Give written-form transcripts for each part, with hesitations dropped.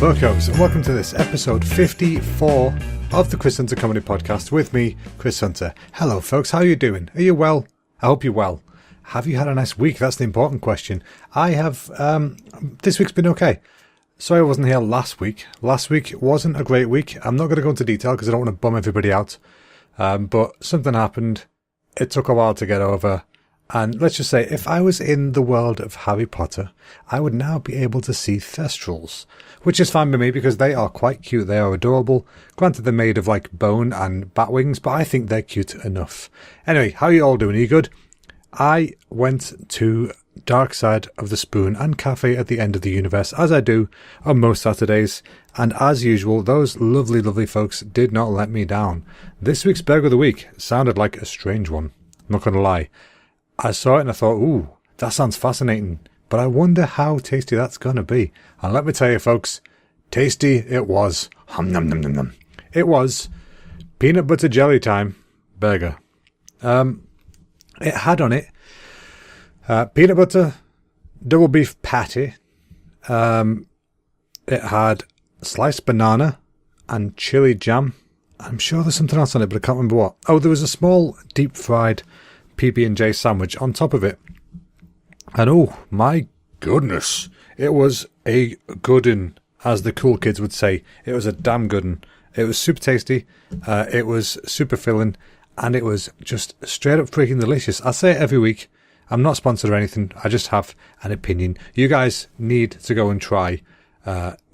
Vocos, and welcome to this episode 54 of the Chris Hunter Comedy Podcast with me, Chris Hunter. Hello folks, how are you doing? Are you well? I hope you're well. Have you had a nice week? That's the important question. I have, this week's been okay. Sorry I wasn't here last week. Last week wasn't a great week. I'm not going to go into detail because I don't want to bum everybody out. But something happened. It took a while to get over. And let's just say, if I was in the world of Harry Potter, I would now be able to see Thestrals, which is fine with me because they are quite cute. They are adorable. Granted, they're made of like bone and bat wings, but I think they're cute enough. Anyway, how are you all doing? Are you good? I went to Dark Side of the Spoon and Cafe at the End of the Universe, as I do on most Saturdays. And as usual, those lovely, lovely folks did not let me down. This week's Burger of the Week sounded like a strange one. I'm not going to lie. I saw it and I thought, ooh, that sounds fascinating, but I wonder how tasty that's going to be. And let me tell you, folks, tasty it was. Hum, num, num, num, num. It was peanut butter jelly time burger. It had on it peanut butter, double beef patty. It had sliced banana and chili jam. I'm sure there's something else on it, but I can't remember what. Oh, there was a small deep fried PB&J sandwich on top of it. And oh my goodness, it was a good'un, as the cool kids would say. It was a damn good'un. It was super tasty, it was super filling, and it was just straight up freaking delicious. I say it every week. I'm not sponsored or anything, I just have an opinion. You guys need to go and try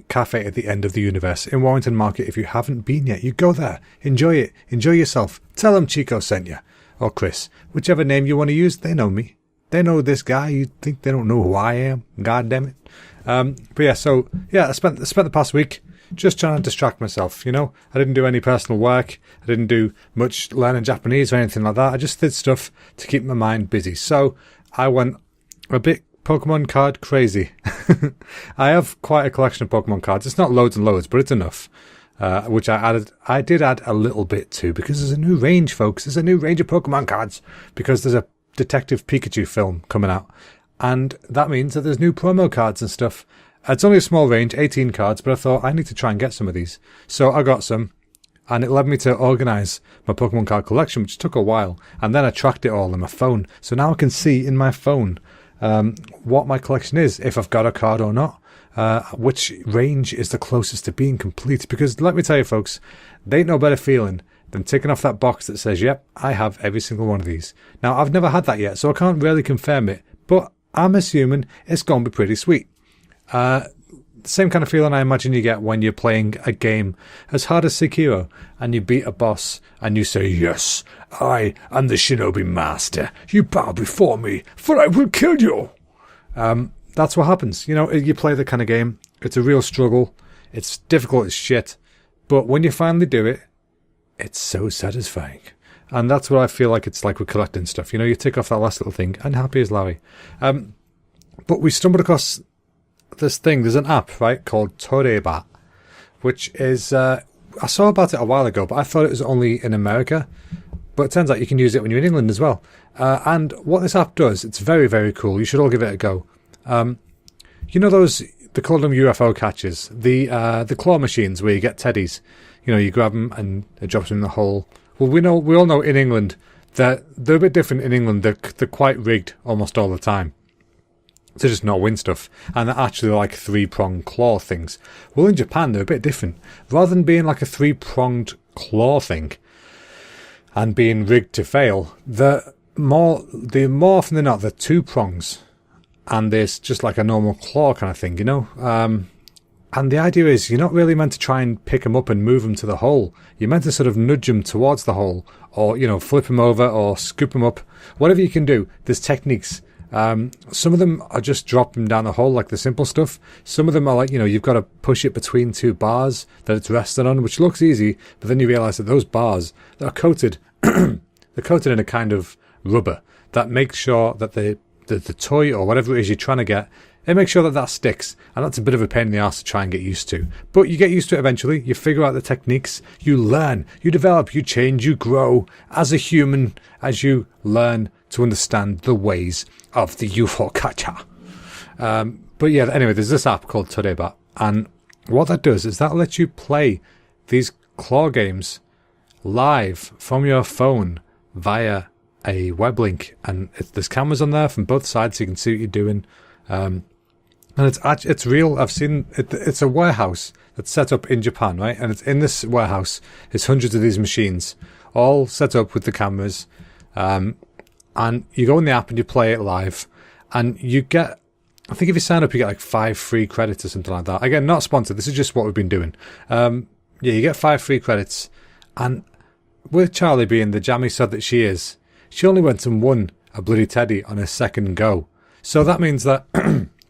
Cafe at the End of the Universe in Warrington Market. If you haven't been yet, you go there, enjoy it, enjoy yourself. Tell them Chico sent you. Or Chris, whichever name you want to use. They know me. They know this guy. You think they don't know who I am? God damn it. But yeah, so yeah, I spent the past week just trying to distract myself. You know, I didn't do any personal work. I didn't do much learning Japanese or anything like that. I just did stuff to keep my mind busy. So I went a bit Pokemon card crazy. I have quite a collection of Pokemon cards. It's not loads and loads, but it's enough. Which I did add a little bit to, because there's a new range, folks. There's a new range of Pokemon cards, because there's a Detective Pikachu film coming out. And that means that there's new promo cards and stuff. It's only a small range, 18 cards, but I thought I need to try and get some of these. So I got some, and it led me to organise my Pokemon card collection, which took a while. And then I tracked it all on my phone. So now I can see in my phone what my collection is, if I've got a card or not. Which range is the closest to being complete, because let me tell you folks, there ain't no better feeling than ticking off that box that says, yep, I have every single one of these. Now, I've never had that yet, so I can't really confirm it, but I'm assuming it's going to be pretty sweet. Same kind of feeling I imagine you get when you're playing a game as hard as Sekiro and you beat a boss and you say, yes, I am the Shinobi Master. You bow before me, for I will kill you. That's what happens. You know, you play the kind of game. It's a real struggle. It's difficult as shit. But when you finally do it, it's so satisfying. And that's what I feel like it's like with collecting stuff. You know, you tick off that last little thing, and happy as Larry. But we stumbled across this thing. There's an app, right, called Toreba, which is... I saw about it a while ago, but I thought it was only in America. But it turns out you can use it when you're in England as well. And what this app does, it's very, very cool. You should all give it a go. You know those, they call them UFO catchers, the claw machines where you get teddies. You know, you grab them and it drops them in the hole. Well, we all know in England that they're a bit different in England. They're quite rigged almost all the time to just not win stuff. And they're actually like 3-pronged claw things. Well, in Japan, they're a bit different. Rather than being like a 3-pronged claw thing and being rigged to fail, they're more often than not, they're 2 prongs. And there's just like a normal claw kind of thing, you know? And the idea is you're not really meant to try and pick them up and move them to the hole. You're meant to sort of nudge them towards the hole, or, you know, flip them over or scoop them up. Whatever you can do, there's techniques. Some of them are just drop them down the hole, like the simple stuff. Some of them are like, you know, you've got to push it between 2 bars that it's resting on, which looks easy, but then you realise that those bars, they're coated, they're coated in a kind of rubber that makes sure that the toy or whatever it is you're trying to get, it makes sure that sticks, and that's a bit of a pain in the arse to try and get used to. But you get used to it eventually, you figure out the techniques, you learn, you develop, you change, you grow as a human as you learn to understand the ways of the UFO catcher. But yeah, anyway, there's this app called Toreba, and what that does is that lets you play these claw games live from your phone via a web link, and there's cameras on there from both sides so you can see what you're doing. And it's real. I've seen it. It's a warehouse that's set up in Japan, right? And it's in this warehouse. There's hundreds of these machines, all set up with the cameras. And you go in the app and you play it live, and you get, I think if you sign up, you get like 5 free credits or something like that. Again, not sponsored. This is just what we've been doing. Yeah, you get 5 free credits, and with Charlie being the jammy sod that she is, she only went and won a bloody teddy on her second go. So that means that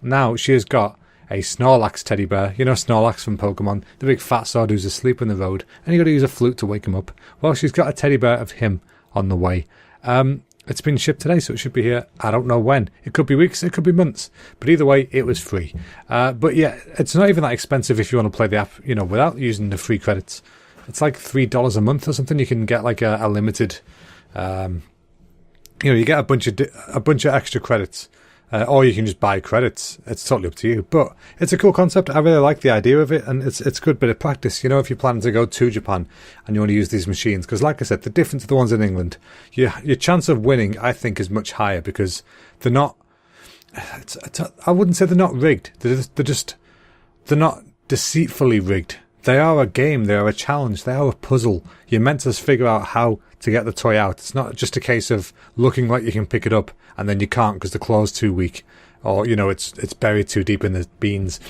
now she has got a Snorlax teddy bear. You know Snorlax from Pokemon, the big fat sod who's asleep in the road, and you got to use a flute to wake him up. Well, she's got a teddy bear of him on the way. It's been shipped today, so it should be here. I don't know when. It could be weeks, it could be months. But either way, it was free. But yeah, it's not even that expensive if you want to play the app, without using the free credits. It's like $3 a month or something. You can get like a limited, you get a bunch of extra credits. Or you can just buy credits. It's totally up to you. But it's a cool concept. I really like the idea of it, and it's a good bit of practice. If you're planning to go to Japan and you want to use these machines, because like I said, the difference to the ones in England, your chance of winning, I think, is much higher because they're not. I wouldn't say they're not rigged. They're not deceitfully rigged. They are a game. They are a challenge. They are a puzzle. You're meant to figure out how to get the toy out. It's not just a case of looking like you can pick it up and then you can't because the claw's too weak, or it's buried too deep in the beans.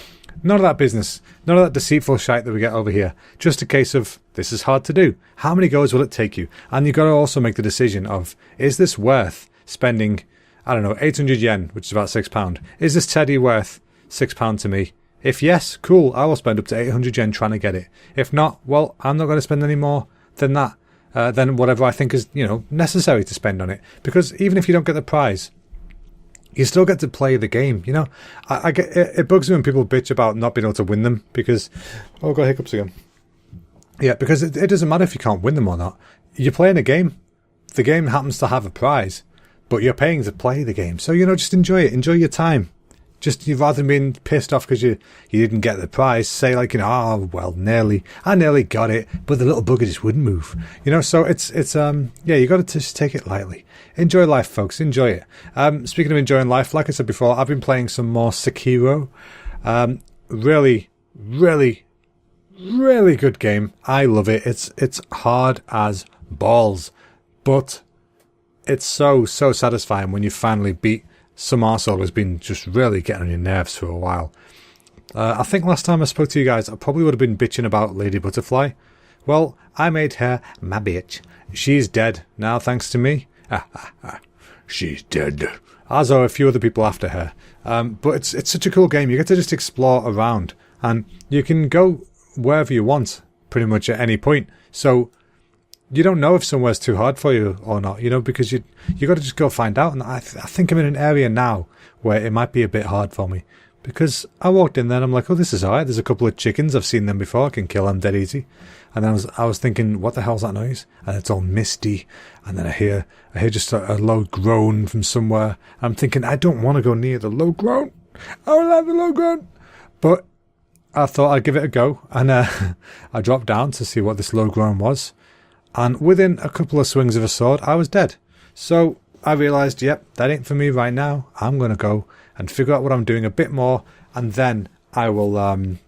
None of that business. None of that deceitful shite that we get over here. Just a case of this is hard to do. How many goes will it take you? And you've got to also make the decision of, is this worth spending, I don't know, 800 yen, which is about £6. Is this teddy worth £6 to me? If yes, cool, I will spend up to 800 yen trying to get it. If not, well, I'm not going to spend any more than that. Than whatever I think is, necessary to spend on it. Because even if you don't get the prize, you still get to play the game. I get it bugs me when people bitch about not being able to win them because, I've got hiccups again. Yeah, because it doesn't matter if you can't win them or not. You're playing a game. The game happens to have a prize, but you're paying to play the game. So, just enjoy it. Enjoy your time. Just rather than being pissed off because you didn't get the prize, say like, I nearly got it, but the little bugger just wouldn't move. So it's you got to just take it lightly. Enjoy life, folks. Enjoy it. Speaking of enjoying life, like I said before, I've been playing some more Sekiro. Really, really, really good game. I love it. It's hard as balls, but it's so satisfying when you finally beat some arsehole who's been just really getting on your nerves for a while. I think last time I spoke to you guys, I probably would have been bitching about Lady Butterfly. Well, I made her my bitch. She's dead now, thanks to me. She's dead. As are a few other people after her. But it's such a cool game. You get to just explore around, and you can go wherever you want, pretty much at any point. So you don't know if somewhere's too hard for you or not, because you got to just go find out. And I think I'm in an area now where it might be a bit hard for me because I walked in there and I'm like, oh, this is alright. There's a couple of chickens. I've seen them before. I can kill them dead easy. And then I was thinking, what the hell's that noise? And it's all misty. And then I hear just a low groan from somewhere. I'm thinking, I don't want to go near the low groan. I don't like the low groan. But I thought I'd give it a go. And I dropped down to see what this low groan was. And within a couple of swings of a sword, I was dead. So I realised, yep, that ain't for me right now. I'm going to go and figure out what I'm doing a bit more. And then I will, then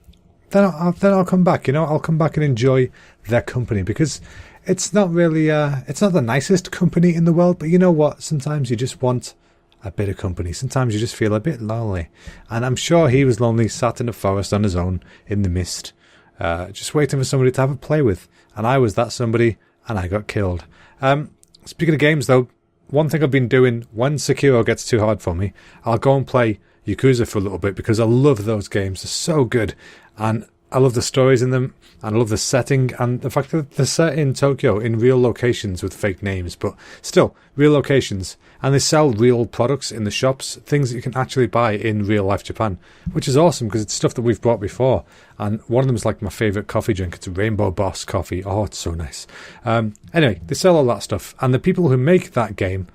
I'll come back, I'll come back and enjoy their company. Because it's not really, it's not the nicest company in the world. But you know what? Sometimes you just want a bit of company. Sometimes you just feel a bit lonely. And I'm sure he was lonely, sat in the forest on his own, in the mist, just waiting for somebody to have a play with. And I was that somebody. And I got killed. Speaking of games, though, one thing I've been doing when Sekiro gets too hard for me, I'll go and play Yakuza for a little bit because I love those games. They're so good. And I love the stories in them. And I love the setting. And the fact that they're set in Tokyo in real locations with fake names. But still, real locations. And they sell real products in the shops. Things that you can actually buy in real life Japan. Which is awesome because it's stuff that we've bought before. And one of them is like my favourite coffee drink. It's a Rainbow Boss coffee. Oh, it's so nice. Anyway, they sell all that stuff. And the people who make that game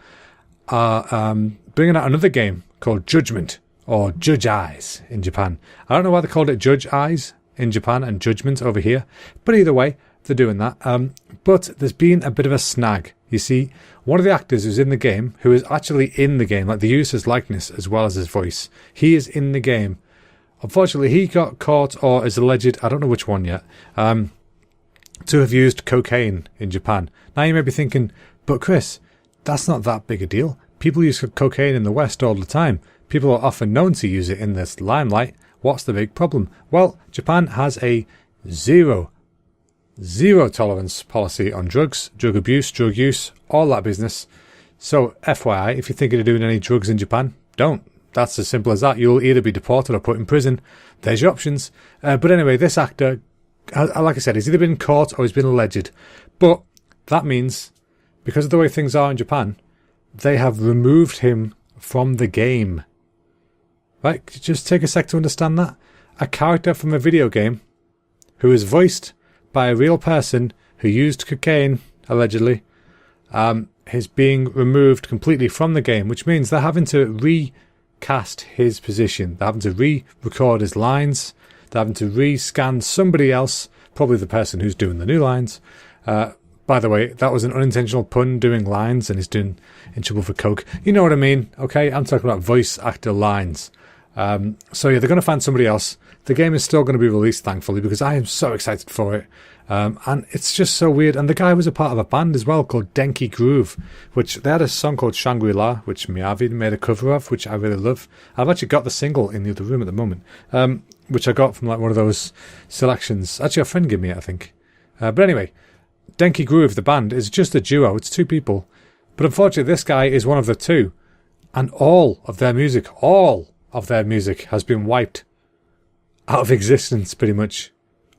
are bringing out another game called Judgment. Or Judge Eyes in Japan. I don't know why they called it Judge Eyes in Japan and judgment over here. But either way, they're doing that. But there's been a bit of a snag. You see, one of the actors who's in the game, who is actually in the game, like they use his likeness as well as his voice, he is in the game. Unfortunately, he got caught, or is alleged, I don't know which one yet, to have used cocaine in Japan. Now you may be thinking, but Chris, that's not that big a deal. People use cocaine in the West all the time. People are often known to use it in this limelight. What's the big problem? Well, Japan has a zero tolerance policy on drugs, drug abuse, drug use, all that business. So FYI, if you're thinking of doing any drugs in Japan, don't. That's as simple as that. You'll either be deported or put in prison. There's your options. But anyway, this actor, like I said, he's either been caught or he's been alleged. But that means, because of the way things are in Japan, they have removed him from the game. Right? Just take a sec to understand that. A character from a video game who is voiced by a real person who used cocaine, allegedly, is being removed completely from the game, which means they're having to recast his position. They're having to re-record his lines. They're having to re-scan somebody else, probably the person who's doing the new lines. By the way, that was an unintentional pun, doing lines, and he's in trouble for coke. You know what I mean, okay? I'm talking about voice actor lines. So yeah, they're going to find somebody else. The game is still going to be released, thankfully, because I am so excited for it. And it's just so weird. And the guy was a part of a band as well called Denki Groove, which they had a song called Shangri-La, which Miyavi made a cover of, which I really love. I've actually got the single in the other room at the moment, which I got from like one of those selections. Actually, a friend gave me it, I think. But anyway, Denki Groove, the band, is just a duo. It's two people. But unfortunately, this guy is one of the two. And all of their music has been wiped out of existence, pretty much.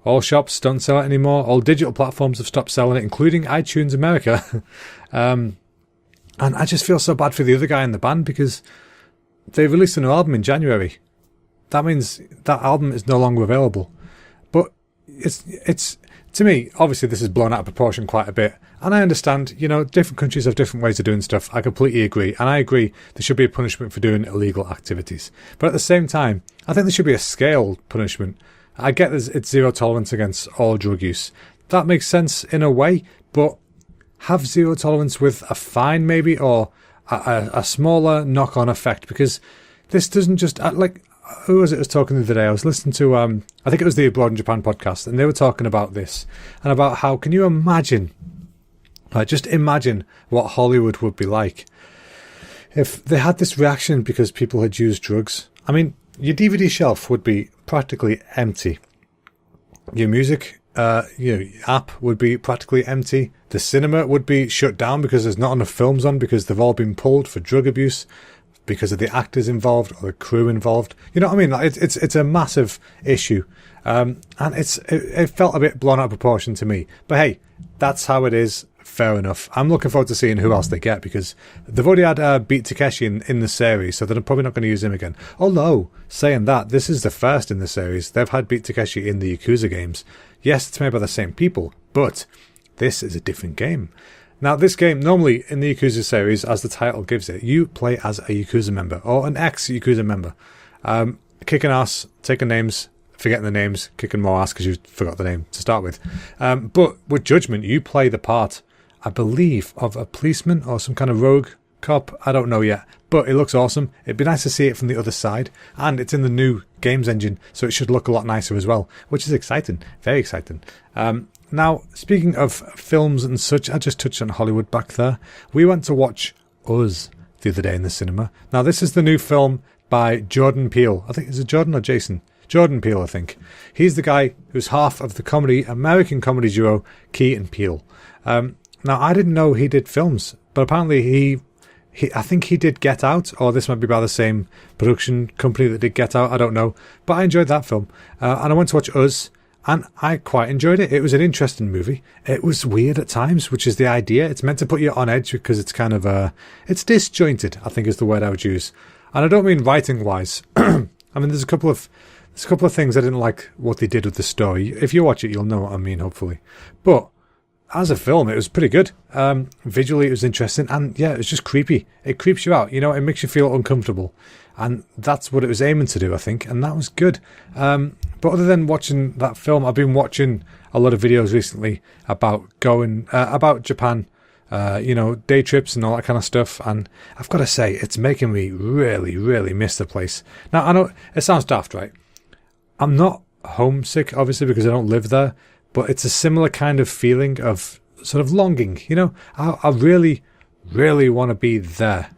All shops don't sell it anymore. All digital platforms have stopped selling it, including iTunes America. And I just feel so bad for the other guy in the band because they released a new album in January. That means that album is no longer available. But it's to me, obviously this is blown out of proportion quite a bit. And I understand, different countries have different ways of doing stuff. I completely agree. And I agree there should be a punishment for doing illegal activities. But at the same time, I think there should be a scaled punishment. I get it's zero tolerance against all drug use. That makes sense in a way, but have zero tolerance with a fine maybe, or a smaller knock-on effect, because this doesn't just... who was talking the other day? I was listening to, I think it was the Abroad in Japan podcast, and they were talking about this, and about how, can you imagine, just imagine what Hollywood would be like if they had this reaction because people had used drugs. I mean, your DVD shelf would be practically empty. Your music, app would be practically empty. The cinema would be shut down because there's not enough films on, because they've all been pulled for drug abuse, because of the actors involved or the crew involved. You know what I mean? It's a massive issue. And it felt a bit blown out of proportion to me. But hey, that's how it is. Fair enough. I'm looking forward to seeing who else they get, because they've already had Beat Takeshi in the series, so they're probably not going to use him again. Although, saying that, this is the first in the series. They've had Beat Takeshi in the Yakuza games. Yes, it's made by the same people, but this is a different game. Now, this game, normally in the Yakuza series, as the title gives it, you play as a Yakuza member, or an ex-Yakuza member. Kicking ass, taking names, forgetting the names, kicking more ass because you forgot the name to start with. But with Judgment, you play the part, I believe, of a policeman or some kind of rogue cop. I don't know yet, but it looks awesome. It'd be nice to see it from the other side, and it's in the new games engine, so it should look a lot nicer as well, which is exciting, very exciting. Now, speaking of films and such, I just touched on Hollywood back there. We went to watch Us the other day in the cinema. Now, this is the new film by Jordan Peele. I think, is it Jordan or Jason? Jordan Peele, I think. He's the guy who's half of the American comedy duo Key and Peele. Now, I didn't know he did films, but apparently I think he did Get Out, or this might be by the same production company that did Get Out, I don't know. But I enjoyed that film. And I went to watch Us, and I quite enjoyed it. It was an interesting movie. It was weird at times, which is the idea. It's meant to put you on edge because it's kind of, it's disjointed, I think is the word I would use. And I don't mean writing-wise. I mean, there's a couple of things I didn't like what they did with the story. If you watch it, you'll know what I mean, hopefully. But as a film, it was pretty good. Visually, it was interesting. And yeah, it was just creepy. It creeps you out. It makes you feel uncomfortable. And that's what it was aiming to do, I think. And that was good. But other than watching that film, I've been watching a lot of videos recently about about Japan, day trips and all that kind of stuff. And I've got to say, it's making me really, really miss the place. Now, I know it sounds daft, right? I'm not homesick, obviously, because I don't live there, but it's a similar kind of feeling of sort of longing. I really, really want to be there,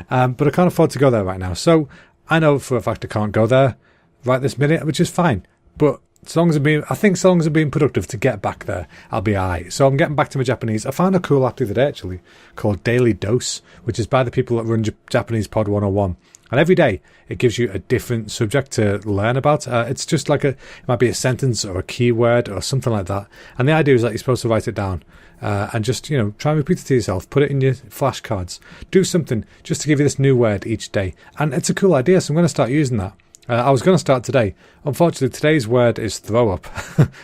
but I can't afford to go there right now. So I know for a fact I can't go there right this minute, which is fine. But as long as I'm being productive to get back there, I'll be alright. So I'm getting back to my Japanese. I found a cool app the other day, actually, called Daily Dose, which is by the people that run Japanese Pod 101. And every day it gives you a different subject to learn about. It's just like it might be a sentence or a keyword or something like that. And the idea is that you're supposed to write it down and just, try and repeat it to yourself. Put it in your flashcards. Do something just to give you this new word each day. And it's a cool idea, so I'm going to start using that. I was going to start today. Unfortunately, today's word is throw up.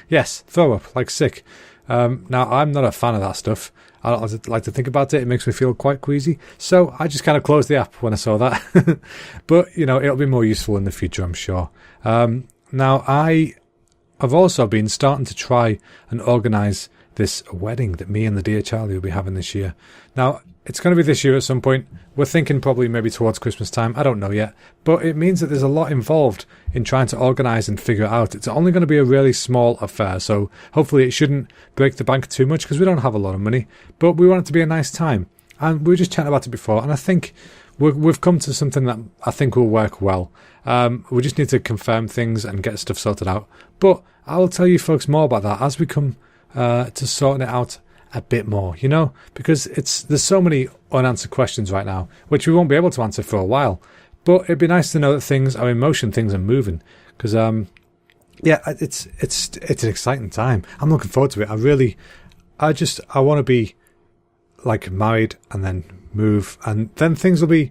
Yes, throw up, like sick. Now, I'm not a fan of that stuff. I don't like to think about it. It makes me feel quite queasy. So I just kind of closed the app when I saw that. But, it'll be more useful in the future, I'm sure. Now, I have also been starting to try and organise this wedding that me and the dear Charlie will be having this year. Now, it's going to be this year at some point. We're thinking probably maybe towards Christmas time. I don't know yet. But it means that there's a lot involved in trying to organise and figure it out. It's only going to be a really small affair. So hopefully it shouldn't break the bank too much because we don't have a lot of money. But we want it to be a nice time. And we were just chatting about it before. And I think we've come to something that I think will work well. We just need to confirm things and get stuff sorted out. But I will tell you folks more about that as we come to sorting it out a bit more, because there's so many unanswered questions right now, which we won't be able to answer for a while. But it'd be nice to know that things are in motion, things are moving, because it's an exciting time. I'm looking forward to it. I want to be like married and then move, and then things will be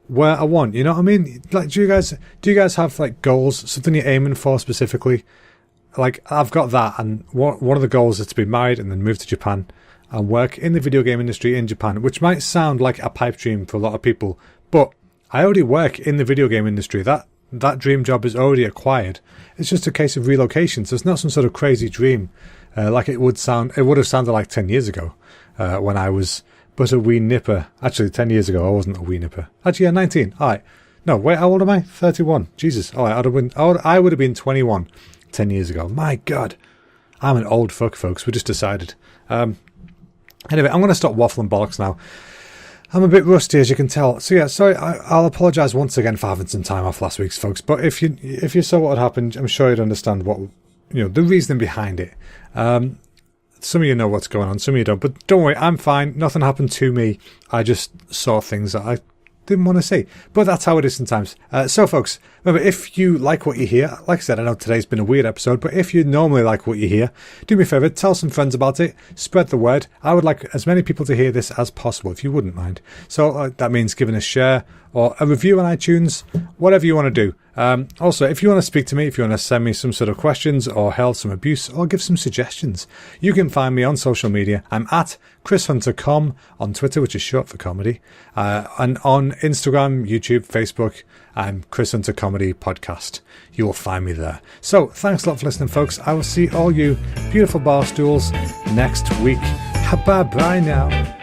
where I want. You know what I mean? Like, do you guys have like goals, something you're aiming for specifically? Like, I've got that, and one of the goals is to be married and then move to Japan and work in the video game industry in Japan, which might sound like a pipe dream for a lot of people, but I already work in the video game industry. That dream job is already acquired. It's just a case of relocation, so it's not some sort of crazy dream like it would have sounded like 10 years ago when I was but a wee nipper. Actually, 10 years ago, I wasn't a wee nipper. Actually, yeah, 19. All right. No, wait, how old am I? 31. Jesus. All right, I would have been 21 10 years ago. My God. I'm an old fuck, folks. We just decided. Anyway, I'm going to stop waffling bollocks now. I'm a bit rusty, as you can tell. So yeah, sorry, I'll apologise once again for having some time off last week, folks. But if you saw what had happened, I'm sure you'd understand what, the reasoning behind it. Some of you know what's going on, some of you don't. But don't worry, I'm fine. Nothing happened to me. I just saw things that I didn't want to see. But that's how it is sometimes. So folks, remember, if you like what you hear, like I said, I know today's been a weird episode, but if you normally like what you hear, do me a favour, tell some friends about it, spread the word. I would like as many people to hear this as possible, if you wouldn't mind. So that means giving a share or a review on iTunes, whatever you want to do. Also, if you want to speak to me, if you want to send me some sort of questions or hurl some abuse or give some suggestions, you can find me on social media. I'm at ChrisHunterCom on Twitter, which is short for comedy, and on Instagram, YouTube, Facebook, I'm Chris Hunter Comedy Podcast. You will find me there. So thanks a lot for listening, folks. I will see all you beautiful bar stools next week. Bye-bye now.